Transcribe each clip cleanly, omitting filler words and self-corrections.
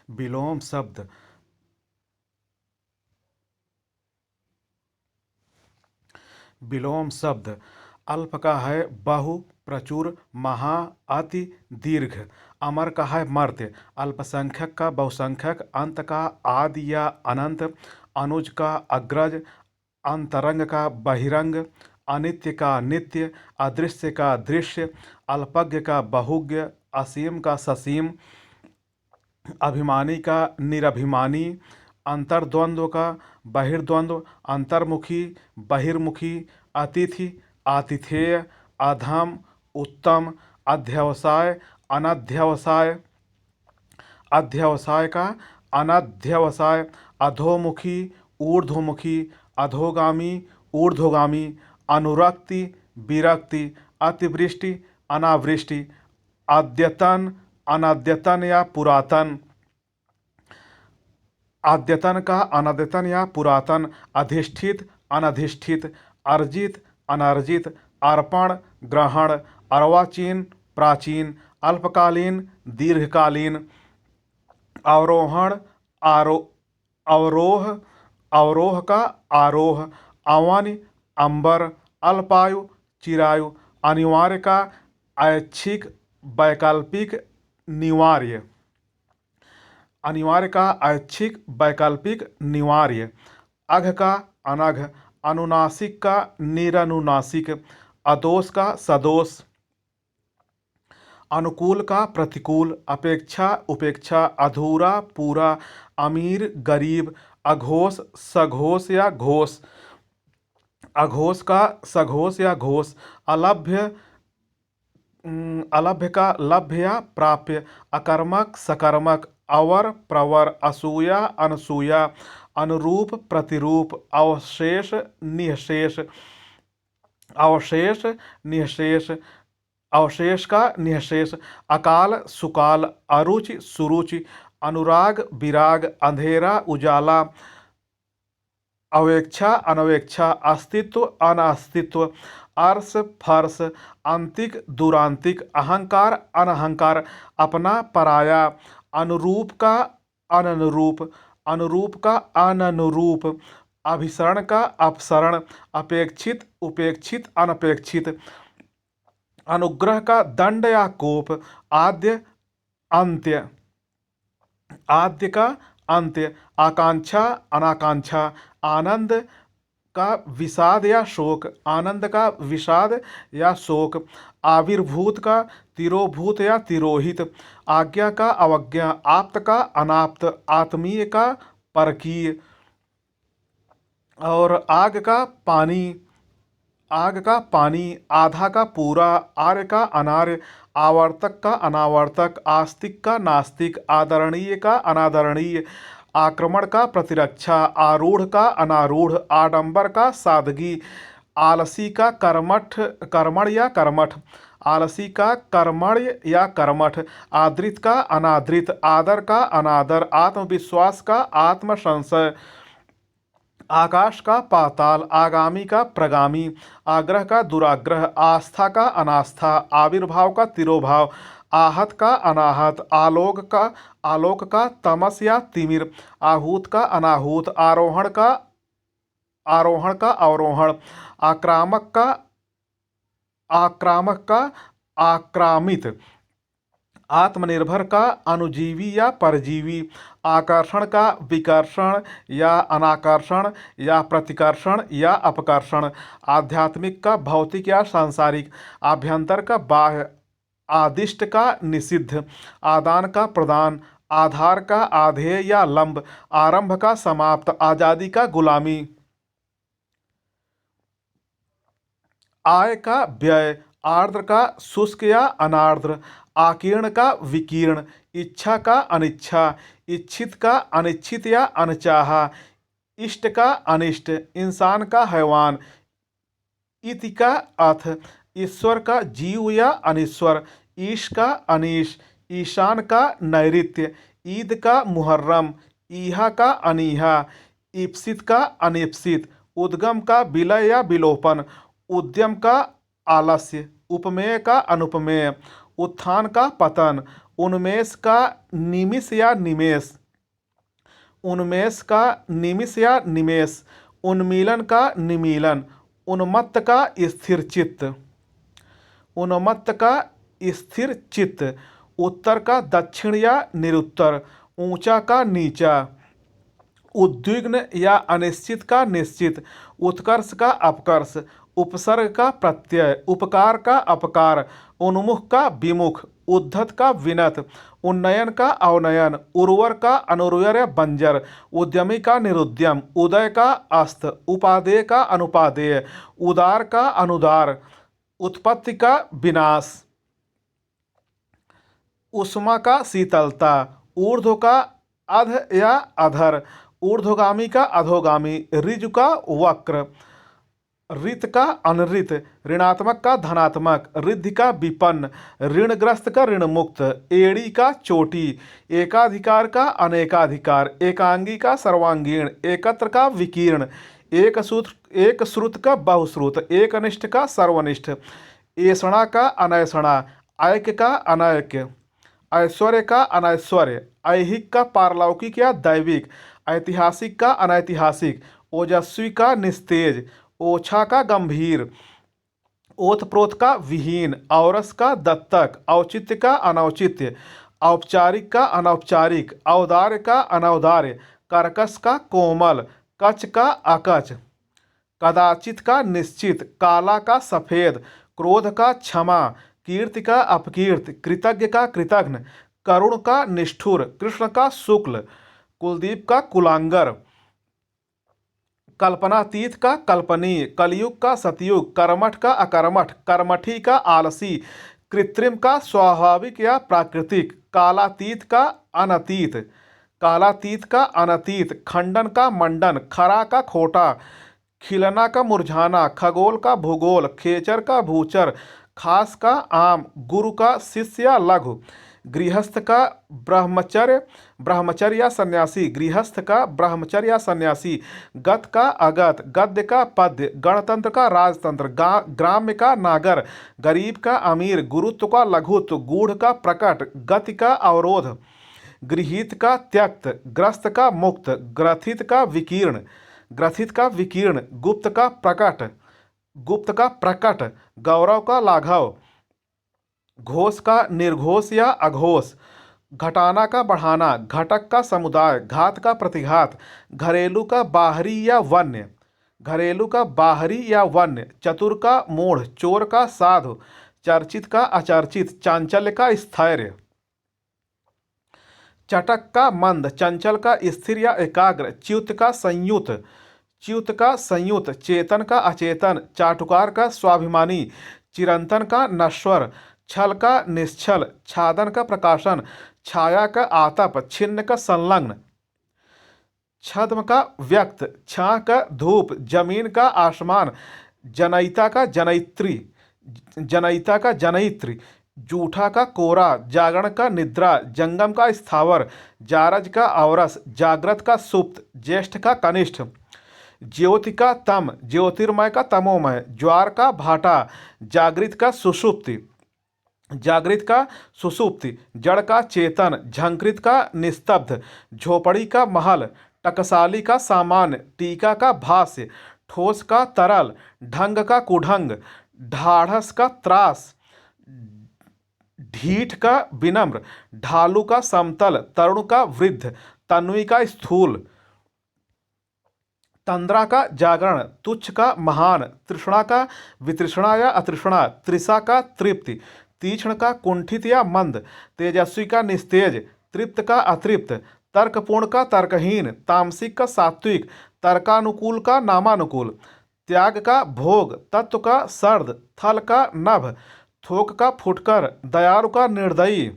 विलोम शब्द विलोम शब्द अल्प का है बहु, प्रचुर, महा, अति, दीर्घ। अमर का है मर्त्य, अल्पसंख्यक का बहुसंख्यक, अंत का आदि या अनंत, अनुज का अग्रज, अंतरंग का बहिरंग, अनित्य का नित्य, अदृश्य का दृश्य, अल्पज्ञ का बहुज्ञ, असीम का ससीम, अभिमानी का निरभिमानी, अंतर्द्वंद्व का बहिर्द्वंद्व, अंतर्मुखी बहिर्मुखी, अतिथि आतिथेय, अधम उत्तम, अध्यवसाय अनध्यवसाय, अध्यवसाय का अनध्यवसाय, अधोमुखी ऊर्ध्वमुखी, अधोगामी ऊर्ध्वगामी, अनुरक्ति विरक्ति, अतिवृष्टि अनावृष्टि, अद्यतन अनाद्यतन या पुरातन, आद्यतन का अनाद्यतन या पुरातन, अधिष्ठित अनधिष्ठित, अर्जित अनर्जित, अर्पण ग्रहण, अर्वाचीन प्राचीन, अल्पकालीन दीर्घकालीन, अवरोहण अवरोह, अवरोह का आरोह, अवन अंबर, अल्पायु चिरायु, अनिवार्य का ऐच्छिक वैकल्पिक निवार्य, अनिवार्य का ऐच्छिक वैकल्पिक निवार्य, अघ का अनघ, अनुनासिक का निरनुनासिक, अदोष का सदोष, अनुकूल का प्रतिकूल, अपेक्षा उपेक्षा, अधूरा पूरा, अमीर गरीब, अघोष सघोष या घोष, अघोष का सघोष या घोष, अलभ्य अलभ्य का लभ्य या प्राप्य, अकर्मक सकर्मक, अवर प्रवर, असूया अनसूया, अनुरूप प्रतिरूप, अवशेष निःशेष, अवशेष निःशेष, अवशेष का निःशेष, अकाल सुकाल, अरुचि सुरुचि, अनुराग विराग, अंधेरा उजाला, अवेक्षा अनवेक्षा, अस्तित्व अनअस्तित्व, अर्श फर्श, आंतिक दुरांतिक, अहंकार अनहंकार, अपना पराया, अनुरूप का अननुरूप, अनुरूप का अननुरूप, अभिसरण का अपसरण, अपेक्षित उपेक्षित अनपेक्षित, अनुग्रह का दंड या कोप, आद्य अंत्य, आद्य का अंत्य, आकांक्षा अनाकांक्षा, आनंद का विषाद या शोक, आनंद का विषाद या शोक, आविर्भूत का तिरोभूत या तिरोहित, आज्ञा का अवज्ञा, आप्त का अनाप्त, आत्मीय का परकीय, और आग का पानी, आग का पानी, आधा का पूरा, आर्य का अनार्य, आवर्तक का अनावर्तक, आस्तिक का नास्तिक, आदरणीय का अनादरणीय, आक्रमण का प्रतिरक्षा, आरूढ़ का अनारूढ़, आडंबर का सादगी, आलसी का कर्मठ कर्मण या कर्मठ, आलसी का कर्मण्य या कर्मठ, आदृत का अनादृत, आदर का अनादर, आत्मविश्वास का आत्मसंशय, आकाश का पाताल, आगामी का प्रगामी, आग्रह का दुराग्रह, आस्था का अनास्था, आविर्भाव का तिरोभाव, आहत का अनाहत, आलोक का तमस या तिमिर, आहूत का अनाहूत, आरोहण का अवरोहण, आक्रामक का आक्रामित, आत्मनिर्भर का अनुजीवी या परजीवी, आकर्षण का विकर्षण या अनाकर्षण या प्रतिकर्षण या अपकर्षण, आध्यात्मिक का भौतिक या सांसारिक, आभ्यंतर का बाह्य, आदिष्ट का निषिद्ध, आदान का प्रदान, आधार का आधेय या लंब, आरंभ का समाप्त, आजादी का गुलामी, आय का व्यय, आर्द्र का शुष्क या अनार्द्र, आकीर्ण का विकीर्ण, इच्छा का अनिच्छा, इच्छित का अनिच्छित या अनचाहा, इष्ट का अनिष्ट, इंसान का हैवान, इति का अथ, ईश्वर का जीव या अनीश्वर, ईश का अनीश, ईशान का नैऋत्य, ईद का मुहर्रम, ईहा का अनीहा, ईप्सित का अनिप्सित, उद्गम का विलय या विलोपन, उद्यम का आलस्य, उपमेय का अनुपमेय, उत्थान का पतन, उन्मेष का निमिष या निमेष, उन्मेष का निमिष या निमेष, उन्मीलन का निमीलन, उन्मत्त का स्थिर चित्त, उन्मत्त का स्थिर चित्त, उत्तर का दक्षिण या निरुत्तर, ऊंचा का नीचा, उद्विग्न या अनिश्चित का निश्चित, उत्कर्ष का अपकर्ष, उपसर्ग का प्रत्यय, उपकार का अपकार, उन्मुख का विमुख, उद्धत का विनत, उन्नयन का अवनयन, उर्वर का अनुर्वर या बंजर, उद्यमी का निरुद्यम, उदय का अस्त, उपादेय का अनुपादेय, उदार का अनुदार, उत्पत्ति का विनाश, उष्मा का शीतलता, ऊर्ध्व का अध या अधर, ऊर्ध्वगामी का अधोगामी, ऋजु का वक्र, ऋत का अनृत, ऋणात्मक का धनात्मक, रिद्धि का विपन्न, ऋणग्रस्त का ऋणमुक्त, एड़ी का चोटी, एकाधिकार का अनेकाधिकार, एकांगी का सर्वांगीण, एकत्र का विकीर्ण, एक श्रुत का बहुश्रुत, एकनिष्ठ का सर्वनिष्ठ, ऐषणा का अनैषणा, ऐक्य का अनैक्य, ऐश्वर्य का अनैश्वर्य, ऐहिक का पारलौकिक या दैविक, ऐतिहासिक का अनैतिहासिक, ओजस्वी का निस्तेज, ओछा का गंभीर, ओतप्रोत का विहीन, औरस का दत्तक, औचित्य का अनौचित्य, औपचारिक का अनौपचारिक, औदार्य का अनौदार्य, कर्कश का कोमल, कच का अकच, कदाचित का निश्चित, काला का सफेद, क्रोध का क्षमा, कीर्ति का अपकीर्ति, कृतज्ञ का कृतघ्न, करुण का निष्ठुर, कृष्ण का शुक्ल, कुलदीप का कुलांगर, कल्पनातीत का कल्पनीय, कलयुग का सतयुग, कर्मठ का अकर्मठ, कर्मठी का आलसी, कृत्रिम का स्वाभाविक या प्राकृतिक, कालातीत का अनतीत, कालातीत का अनतीत, खंडन का मंडन, खरा का खोटा, खिलना का मुरझाना, खगोल का भूगोल, खेचर का भूचर, खास का आम, गुरु का शिष्य या लघु, गृहस्थ का ब्रह्मचर्य, ब्रह्मचर्य या सन्यासी, गृहस्थ का ब्रह्मचर्य या सन्यासी, गत का अगत, गद्य का पद्य, गणतंत्र का राजतंत्र, ग्राम्य का नागर, गरीब का अमीर, गुरुत्व का लघुत्व, गूढ़ का प्रकट, गति का अवरोध, गृहीत का त्यक्त, ग्रस्त का मुक्त, ग्रथित का विकीर्ण, ग्रथित का विकीर्ण, गुप्त का प्रकट, गुप्त का प्रकट, गौरव का लाघव, घोष का निर्घोष या अघोष, घटाना का बढ़ाना, घटक का समुदाय, घात का प्रतिघात, घरेलू का बाहरी या वन्य, घरेलू का बाहरी या वन्य, चतुर का मूढ़, चोर का साधु, चर्चित का अचर्चित, चांचल्य का स्थैर्य, चटक का मंद, चंचल का स्थिर या एकाग्र, च्युत का संयुत, च्युत का संयुत, चेतन का अचेतन, चाटुकार का स्वाभिमानी, चिरंतन का नश्वर, छल का निश्छल, छादन का प्रकाशन, छाया का आतप, छिन्न का संलग्न, छद्म का व्यक्त, छां का धूप, जमीन का आसमान, जनयिता का जनयित्री, जनयिता का जनयित्री, जूठा का कोरा, जागरण का निद्रा, जंगम का स्थावर, जारज का औरस, जागृत का सुप्त, ज्येष्ठ का कनिष्ठ, ज्योति का तम, ज्योतिर्मय का तमोमय, ज्वार का भाटा, जागृत का सुषुप्ति, जागृत का सुषुप्ति, जड़ का चेतन, झंकृत का निस्तब्ध, झोपड़ी का महल, टकसाली का सामान्य, टीका का भाष्य, ठोस का तरल, ढंग का कुढंग, ढाढ़स का त्रास, ढीठ का विनम्र, ढालू का समतल, तरुण का वृद्ध, तन्वी का स्थूल, तंद्रा का जागरण, तुच्छ का महान, तृष्णा का वितृष्णा या अतृष्णा, तृषा का तृप्ति, तीक्ष्ण का कुंठित या मंद, तेजस्वी का निस्तेज, तृप्त का अतृप्त, तर्कपूर्ण का तर्कहीन, तामसिक का सात्विक, तर्कानुकूल का नामानुकूल, त्याग का भोग, तत्व का सर्द, थल का नभ, थोक का फुटकर, दयालु का निर्दयी,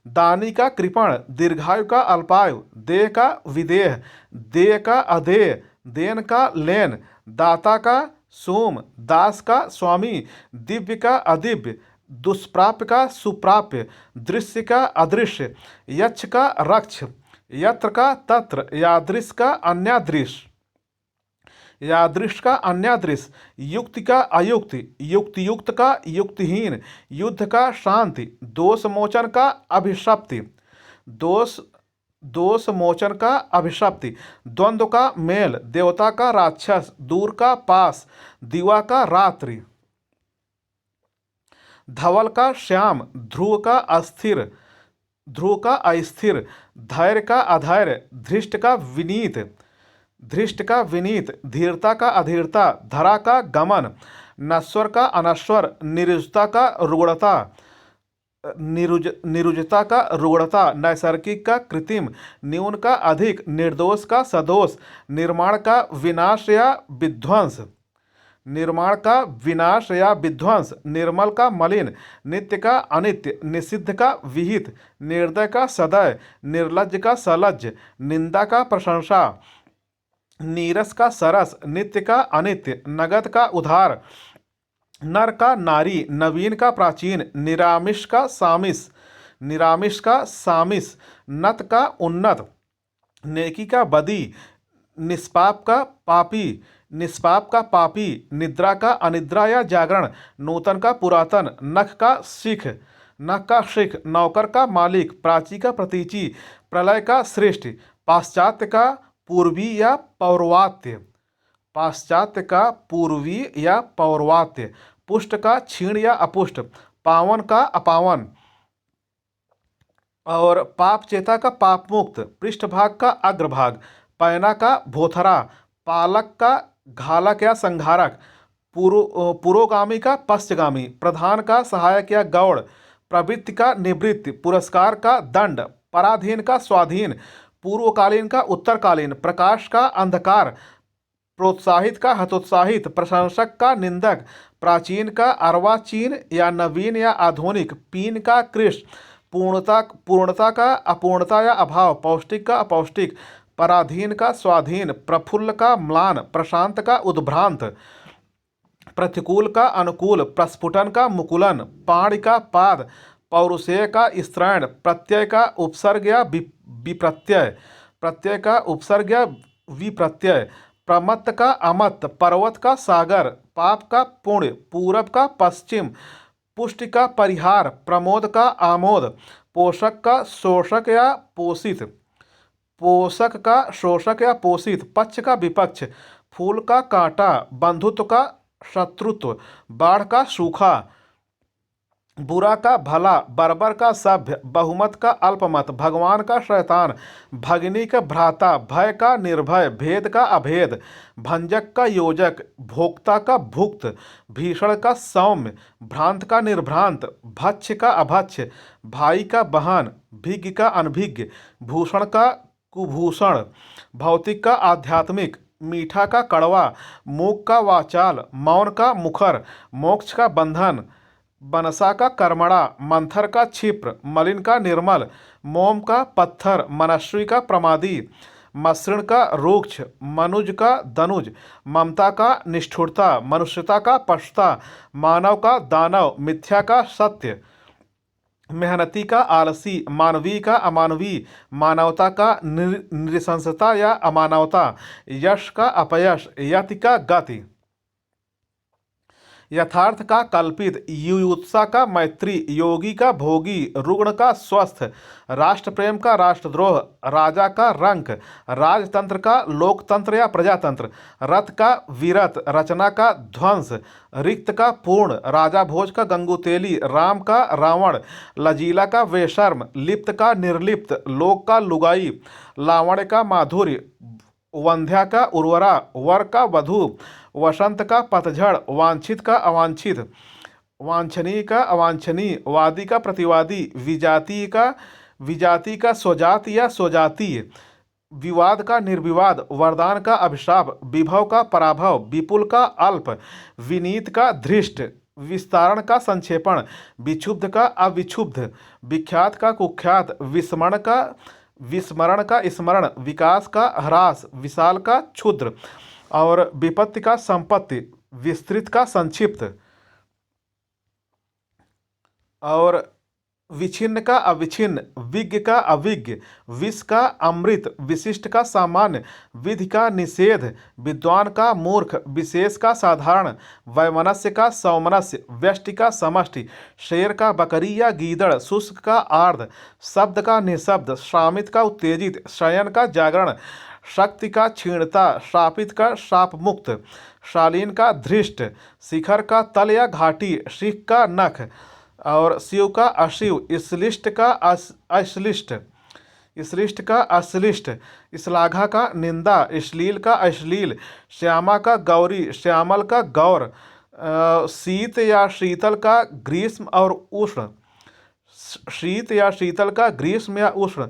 दानी का कृपण, दीर्घायु का अल्पायु, देह का विदेह, देय का अधेय, देन का लेन, दाता का सोम, दास का स्वामी, दिव्य का अदिव्य, दुष्प्राप्य का सुप्राप्य, दृश्य का अदृश्य, यक्ष का रक्ष, यत्र का तत्र, यादृश का अन्यादृश, यादृश का अन्यादृश, युक्ति का अयुक्ति, युक्तियुक्त का युक्तिहीन, युद्ध का शांति, दोष मोचन का अभिशप्ति, दोष दोष मोचन का अभिशप्ति, द्वंद्व का मेल, देवता का राक्षस, दूर का पास, दिवा का रात्रि, धवल का श्याम, ध्रुव का अस्थिर, ध्रुव का अस्थिर, धैर्य का अधैर्य, धृष्ट का विनीत, धीरता का अधीरता, धरा का गमन, नश्वर का अनश्वर, निरुजता का रुग्णता, निरुजता का रुग्णता, नैसर्गिक का कृत्रिम, न्यून का अधिक, निर्दोष का सदोष, निर्माण का विनाश या विध्वंस, निर्माण का विनाश या विध्वंस, निर्मल का मलिन, नित्य का अनित्य, निषिद्ध का विहित, निर्दय का सदय, निर्लज्ज का सलज्ज, निंदा का प्रशंसा, नीरस का सरस, नित्य का अनित्य, नगद का उधार, नर का नारी, नवीन का प्राचीन, निरामिष का सामिस, नत का उन्नत, नेकी का बदी, निष्पाप का पापी, निद्रा का अनिद्रा या जागरण, नूतन का पुरातन, नख का शिख, नौकर का मालिक, प्राची का प्रतीची, प्रलय का श्रेष्ठ, पाश्चात्य का पूर्वी या पौर्वात्य, पुष्ट का क्षीण या अपुष्ट, पावन का अपावन, और पाप चेता का पाप मुक्त, पृष्ठभाग का अग्रभाग, पैना का भोथरा, पालक का घालक या संघारक, पुरोगामी का पश्चगामी, प्रधान का सहायक या गौड़, प्रवृत्ति का निवृत्ति, पुरस्कार का दंड, पराधीन का स्वाधीन, पूर्वकालीन का उत्तरकालीन, प्रकाश का अंधकार, प्रोत्साहित का हतोत्साहित, प्रशंसक का निंदक, प्राचीन का अर्वाचीन या नवीन या आधुनिक, पीन का कृष्ण, पूर्णता का अपूर्णता या अभाव, पौष्टिक का अपौष्टिक, पराधीन का स्वाधीन, प्रफुल्ल का म्लान, प्रशांत का उद्भ्रांत, प्रतिकूल का अनुकूल, प्रस्फुटन का मुकुलन, पाणि का पाद, पौरुषेय का स्त्रैण, प्रत्यय का उपसर्ग या विप्रत्यय, प्रमत्त का अमत्त, पर्वत का सागर, पाप का पुण्य, पूरब का पश्चिम, पुष्टि का परिहार, प्रमोद का आमोद, पोषक का शोषक या पोषित, पक्ष का विपक्ष, फूल का कांटा, बंधुत्व का शत्रुत्व, बाढ़ का सूखा, बुरा का भला, बर्बर का सभ्य, बहुमत का अल्पमत, भगवान का शैतान, भगिनी का भ्राता, भय का निर्भय, भेद का अभेद, भंजक का योजक, भोक्ता का भुक्त, भीषण का सौम्य, भ्रांत का निर्भ्रांत, भक्ष्य का अभक्ष्य, भाई का बहन, भिज्ञ का अनभिज्ञ, भूषण का कुभूषण, भौतिक का आध्यात्मिक, मीठा का कड़वा, मूक का वाचाल, मौन का मुखर, मोक्ष का बंधन, बनसा का कर्मणा, मंथर का क्षिप्र, मलिन का निर्मल, मोम का पत्थर, मनस्वी का प्रमादी, मसृण का रूक्ष, मनुज का दनुज, ममता का निष्ठुरता, मनुष्यता का पशुता, मानव का दानव, मिथ्या का सत्य, मेहनती का आलसी, मानवीय का अमानवीय, मानवता का नृशंसता या अमानवता, यश का अपयश, यति का गति, यथार्थ का कल्पित, युयुत्सा का मैत्री, योगी का भोगी, रुग्ण का स्वस्थ, राष्ट्र प्रेम का राष्ट्रद्रोह, राजा का रंक, राजतंत्र का लोकतंत्र या प्रजातंत्र, रथ का विरत, रचना का ध्वंस, रिक्त का पूर्ण, राजा भोज का गंगुतेली, राम का रावण, लजीला का वेशर्म, लिप्त का निर्लिप्त, लोक का लुगाई, लावण्य का माधुर्य, वंध्या का उर्वरा, वर का वधु, वसंत का पतझड़, वांछित का अवांछित, वांछनीय का अवांछनीय, वादी का प्रतिवादी, विजाति का स्वजाति या स्वजातीय, विवाद का निर्विवाद, वरदान का अभिशाप, विभव का पराभव, विपुल का अल्प, विनीत का धृष्ट, विस्तारण का संक्षेपण, विक्षुब्ध का अविक्षुब्ध, विख्यात का कुख्यात, विस्मरण का स्मरण, विकास का ह्रास, विशाल का क्षुद्र, और विपत्ति का संपत्ति, विस्तृत का संक्षिप्त, और विच्छिन्न का अविच्छिन्न, विज्ञ का अविज्ञ, विष का अमृत, विशिष्ट का सामान्य, विधि का निषेध, विद्वान का मूर्ख, विशेष का साधारण, वैमनस्य का सौमनस्य, व्यष्टि का समष्टि, शेर का बकरी या गीदड़, शुष्क का आर्द्र, शब्द का निशब्द, श्रामित का उत्तेजित, शयन का जागरण, शक्ति का क्षीणता, श्रापित का श्राप मुक्त, शालीन का धृष्ट, शिखर का तल या घाटी, शिख का नख, और शिव का अशिव, श्लिष्ट का अश्लिष्ट, श्लिष्ट का अश्लिष्ट, श्लाघा का निंदा, श्लील का अश्लील, श्यामा का गौरी, श्यामल का गौर, शीत या शीतल का ग्रीष्म और उष्ण, शीत या शीतल का ग्रीष्म या उष्ण,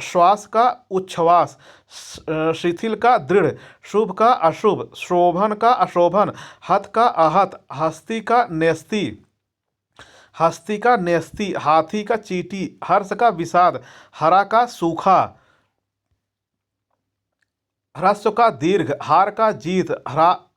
श्वास का उच्छ्वास, शिथिल का दृढ़, शुभ का अशुभ, शोभन का अशोभन, हत का आहत, हस्ती का नेस्ती, हस्ती का नेस्ती, हाथी का चींटी, हर्ष का विषाद, हरा का सूखा, ह्रस्व का दीर्घ, हार का जीत,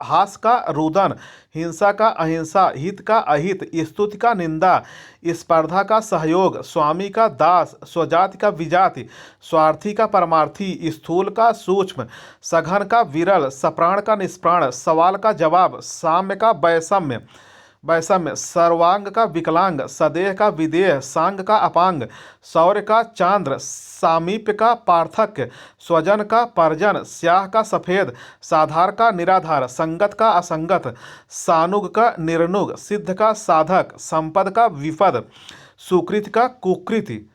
हास का रुदन, हिंसा का अहिंसा, हित का अहित, स्तुति का निंदा, स्पर्धा का सहयोग, स्वामी का दास, स्वजाति का विजाति, स्वार्थी का परमार्थी, स्थूल का सूक्ष्म, सघन का विरल, सप्राण का निष्प्राण, सवाल का जवाब, साम्य का वैषम्य, वैषम्य, सर्वांग का विकलांग, सदेह का विदेह, सांग का अपांग, शौर्य का चांद्र, सामीप्य का पार्थक्य, स्वजन का परजन, स्याह का सफेद, साधार का निराधार, संगत का असंगत, सानुग का निर्नुग, सिद्ध का साधक, संपद का विपद, सुकृत का कुकृति,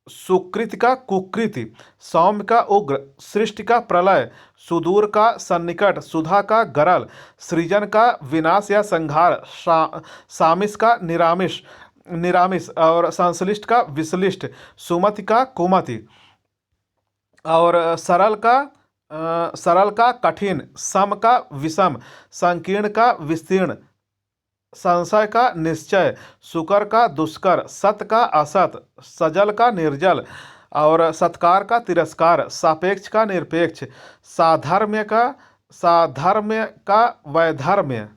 सुकृत का कुकृति, सौम्य का उग्र, सृष्टि का प्रलय, सुदूर का सन्निकट, सुधा का गरल, सृजन का विनाश या संहार, सामिस का निरामिष, निरामिष, और संश्लिष्ट का विश्लिष्ट, सुमति का कुमति, और सरल का कठिन, सम का विषम, संकीर्ण का विस्तीर्ण, संशय का निश्चय, सुकर का दुष्कर, सत का असत, सजल का निर्जल, और सत्कार का तिरस्कार, सापेक्ष का निरपेक्ष, साधर्म्य का वैधर्म्य,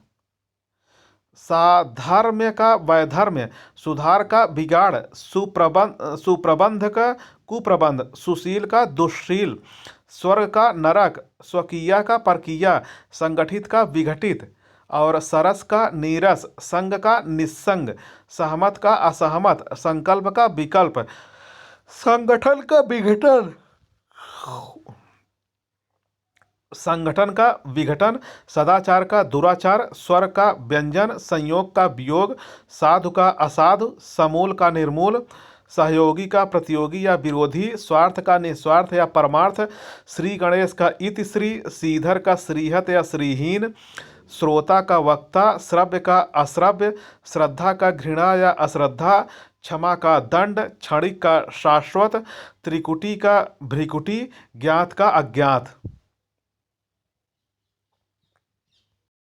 साधर्म्य का वैधर्म्य, सुधार का बिगाड़, सुप्रबंध का कुप्रबंध, सुशील का दुष्शील, स्वर्ग का नरक, स्वकीय का परकीया, संगठित का विघटित, और सरस का नीरस, संग का निस्संग, सहमत का असहमत, संकल्प का विकल्प, संगठन का विघटन, संगठन का विघटन, सदाचार का दुराचार, स्वर का व्यंजन, संयोग का वियोग, साधु का असाधु, समूल का निर्मूल, सहयोगी का प्रतियोगी या विरोधी, स्वार्थ का निस्वार्थ या परमार्थ, श्री गणेश का इति श्री, श्रीधर का श्रीहत या श्रीहीन, श्रोता का वक्ता, श्रव्य का अश्रव्य, श्रद्धा का घृणा या अश्रद्धा, क्षमा का दंड, क्षणिक का शाश्वत, त्रिकुटी का भ्रिकुटी, ज्ञात का अज्ञात।